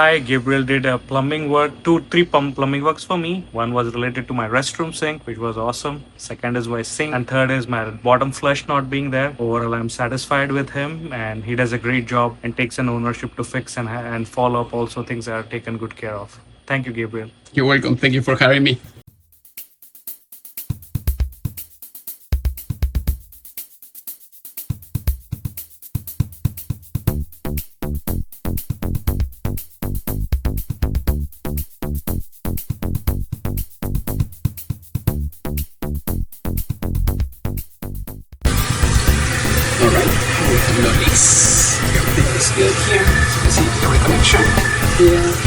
Hi, Gabriel did a plumbing work, three plumbing works for me. One was related to my restroom sink, which was awesome. Second is my sink, and third is my bottom flush not being there. Overall, I'm satisfied with him, and he does a great job and takes an ownership to fix and follow up also things that are taken good care of. Thank you, Gabriel. You're welcome. Thank you for having me. Alright, we have no leaks. Everything is good here. As you can see, every connection here.